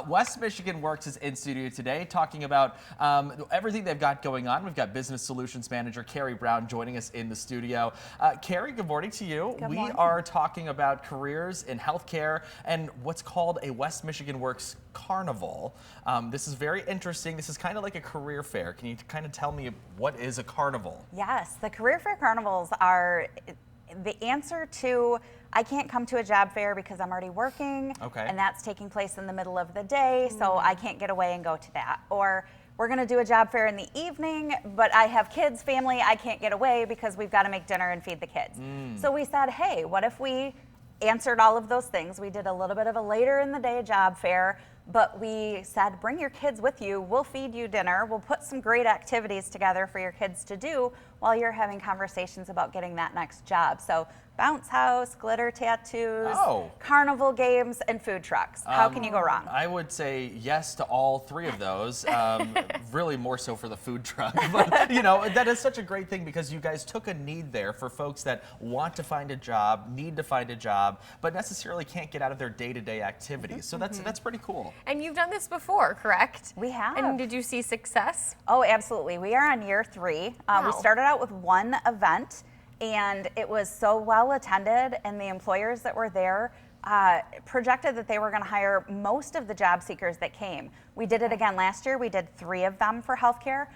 West Michigan Works is in studio today talking about everything they've got going on. We've got Business Solutions Manager Carrie Brown joining us in the studio. Carrie, good morning to you. Good we morning. are talking about careers in healthcare and what's called a West Michigan Works carnival. This is very interesting. This is kind of like a career fair. Can you kind of tell me what is a carnival? Yes, the career fair carnivals are the answer to I can't come to a job fair because I'm already working, and that's taking place in the middle of the day, so I can't get away and go to that. Or we're going to do a job fair in the evening, but I have kids, family, I can't get away because we've got to make dinner and feed the kids. So we said, hey, what if we answered all of those things? We did a little bit of a later in the day job fair, but we said, bring your kids with you. We'll feed you dinner. We'll put some great activities together for your kids to do while you're having conversations about getting that next job. So bounce house, glitter tattoos, carnival games, and food trucks. How can you go wrong? I would say yes to all three of those. Really more so for the food truck. But, you know, that is such a great thing because you guys took a need there for folks that want to find a job, need to find a job, but necessarily can't get out of their day-to-day activities. So that's pretty cool. And you've done this before, correct? We have. And did you see success? Oh, absolutely. We are on year 3. We started out with one event, and it was so well attended, and the employers that were there projected that they were going to hire most of the job seekers that came. We did it again last year. We did 3 of them for healthcare.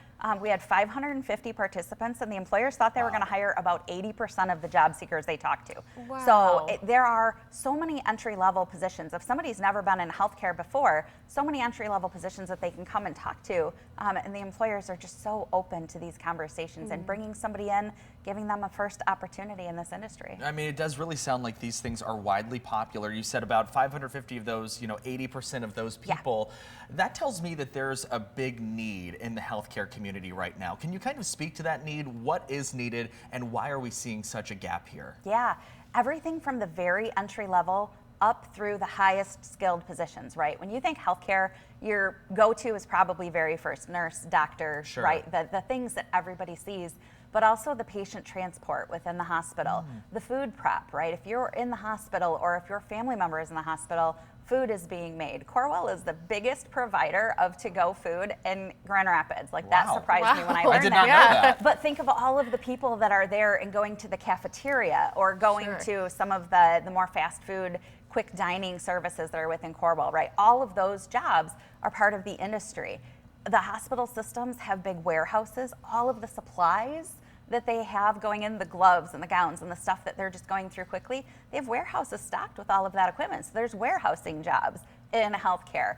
We had 550 participants, and the employers thought they were going to hire about 80% of the job seekers they talked to. Wow. So there are so many entry-level positions. If somebody's never been in healthcare before, so many entry-level positions that they can come and talk to, and the employers are just so open to these conversations and bringing somebody in, giving them a first opportunity in this industry. I mean, it does really sound like these things are widely popular. You said about 550 of those, 80% of those people. That tells me that there's a big need in the healthcare community right now. Can you kind of speak to that need? What is needed, and why are we seeing such a gap here? Yeah, everything from the very entry level up through the highest skilled positions, right? When you think healthcare, your go-to is probably very first nurse, doctor, right? The things that everybody sees, but also the patient transport within the hospital, the food prep, right? If you're in the hospital or if your family member is in the hospital, food is being made. Corewell is the biggest provider of to-go food in Grand Rapids. Like that surprised me when I learned I did not know that. But think of all of the people that are there and going to the cafeteria or going to some of the more fast food, quick dining services that are within Corewell, right? All of those jobs are part of the industry. The hospital systems have big warehouses. All of the supplies that they have going in, the gloves and the gowns and the stuff that they're just going through quickly, they have warehouses stocked with all of that equipment. So there's warehousing jobs in healthcare,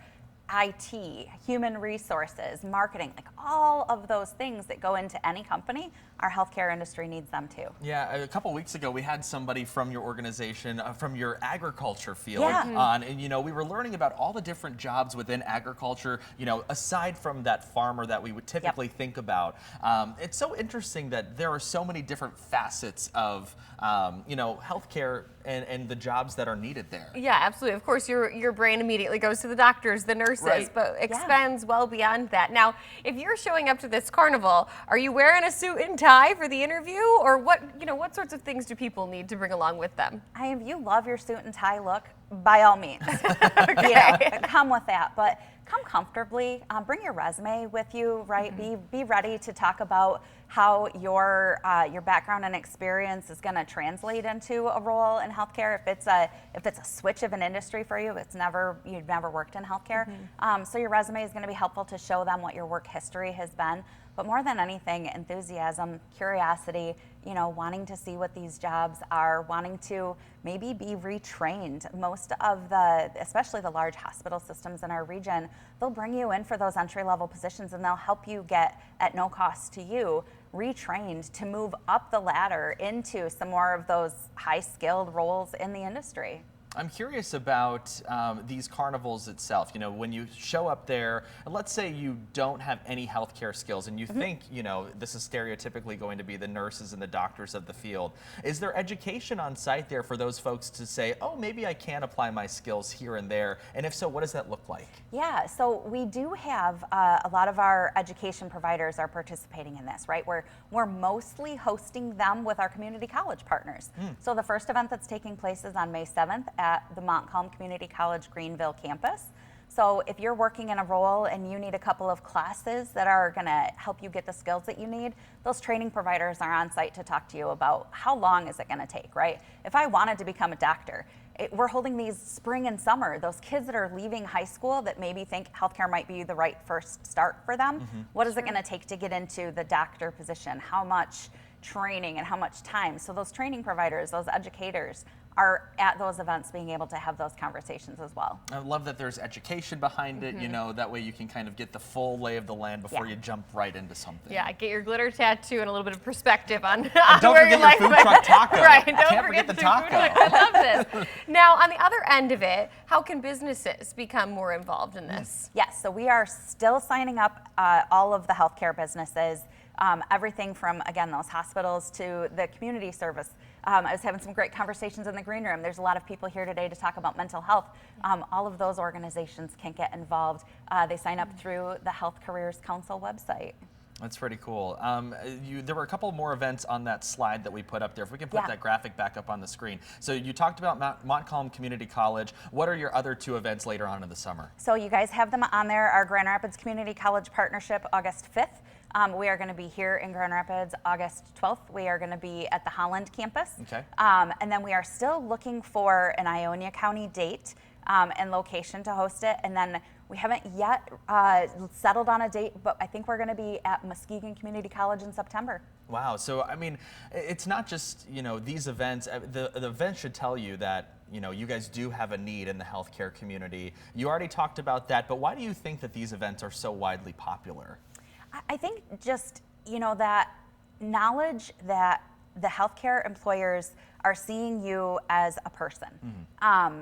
IT, human resources, marketing, like all of those things that go into any company, our healthcare industry needs them too. Yeah, a couple weeks ago we had somebody from your organization, from your agriculture field on, and we were learning about all the different jobs within agriculture, aside from that farmer that we would typically think about. It's so interesting that there are so many different facets of, healthcare and the jobs that are needed there. Yeah, absolutely. Of course, your brain immediately goes to the doctors, the nurses, but expands well beyond that. Now, if you're showing up to this carnival, are you wearing a suit and tie for the interview, or what sorts of things do people need to bring along with them? If you love your suit and tie look, by all means, come with that. But come comfortably. Bring your resume with you, right? Be ready to talk about how your background and experience is going to translate into a role in healthcare. If it's a switch of an industry for you, you've never worked in healthcare. So your resume is going to be helpful to show them what your work history has been. But more than anything, enthusiasm, curiosity, wanting to see what these jobs are, wanting to maybe be retrained. Most of especially the large hospital systems in our region, they'll bring you in for those entry-level positions and they'll help you get, at no cost to you, retrained to move up the ladder into some more of those high-skilled roles in the industry. I'm curious about these carnivals itself. When you show up there, let's say you don't have any healthcare skills and you think, this is stereotypically going to be the nurses and the doctors of the field. Is there education on site there for those folks to say, oh, maybe I can apply my skills here and there? And if so, what does that look like? Yeah, so we do have a lot of our education providers are participating in this, right? We're mostly hosting them with our community college partners. So the first event that's taking place is on May 7th at the Montcalm Community College Greenville campus. So if you're working in a role and you need a couple of classes that are going to help you get the skills that you need, those training providers are on site to talk to you about how long is it going to take, right? If I wanted to become a doctor, we're holding these spring and summer. Those kids that are leaving high school that maybe think healthcare might be the right first start for them, what is it going to take to get into the doctor position? How much training and how much time? So those training providers, those educators, are at those events being able to have those conversations as well. I love that there's education behind it, you know, that way you can kind of get the full lay of the land before you jump right into something. Yeah, get your glitter tattoo and a little bit of perspective on, don't where forget your your life food truck taco. Right, Can't forget the taco. I love this. Now, on the other end of it, how can businesses become more involved in this? Yes, so we are still signing up all of the healthcare businesses, everything from, again, those hospitals to the community service. I was having some great conversations in the green room. There's a lot of people here today to talk about mental health. All of those organizations can get involved. They sign up through the Health Careers Council website. That's pretty cool. There were a couple more events on that slide that we put up there. If we can put that graphic back up on the screen. So you talked about Montcalm Community College. What are your other 2 events later on in the summer? So you guys have them on there. Our Grand Rapids Community College Partnership, August 5th. We are going to be here in Grand Rapids August 12th. We are going to be at the Holland campus. Okay. And then we are still looking for an Ionia County date and location to host it. And then we haven't yet settled on a date, but I think we're going to be at Muskegon Community College in September. Wow. So, I mean, it's not just, you know, these events. The event should tell you that, you know, you guys do have a need in the healthcare community. You already talked about that, but why do you think that these events are so widely popular? I think just, you know, that knowledge that the healthcare employers are seeing you as a person.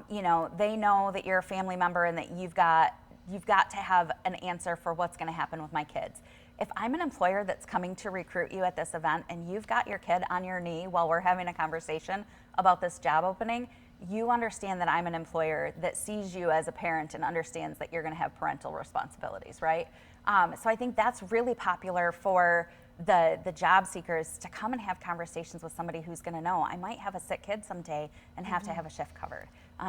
You know, they know that you're a family member and that you've got to have an answer for what's going to happen with my kids. If I'm an employer that's coming to recruit you at this event and you've got your kid on your knee while we're having a conversation about this job opening, you understand that I'm an employer that sees you as a parent and understands that you're going to have parental responsibilities, right? So I think that's really popular for the job seekers to come and have conversations with somebody who's going to know I might have a sick kid someday and have to have a shift covered.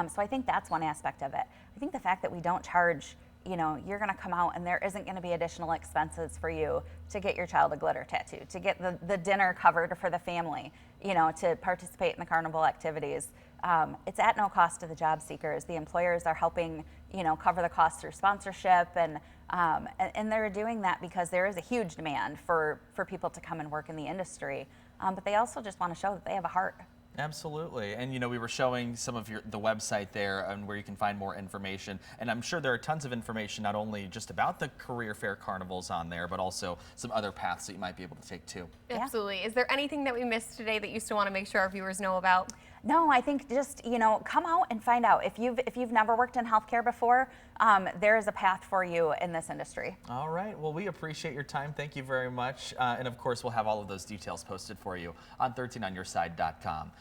So I think that's one aspect of it. I think the fact that we don't charge, you know, you're going to come out and there isn't going to be additional expenses for you to get your child a glitter tattoo, to get the dinner covered for the family, you know, to participate in the carnival activities. It's at no cost to the job seekers. The employers are helping, you know, cover the cost through sponsorship, and they're doing that because there is a huge demand for people to come and work in the industry. But they also just want to show that they have a heart. Absolutely. And, you know, we were showing some of the website there and where you can find more information. And I'm sure there are tons of information, not only just about the career fair carnivals on there, but also some other paths that you might be able to take too. Absolutely. Is there anything that we missed today that you still want to make sure our viewers know about? No, I think just, you know, come out and find out. If you've never worked in healthcare before, there is a path for you in this industry. All right. Well, we appreciate your time. Thank you very much. And of course, we'll have all of those details posted for you on 13onyourside.com.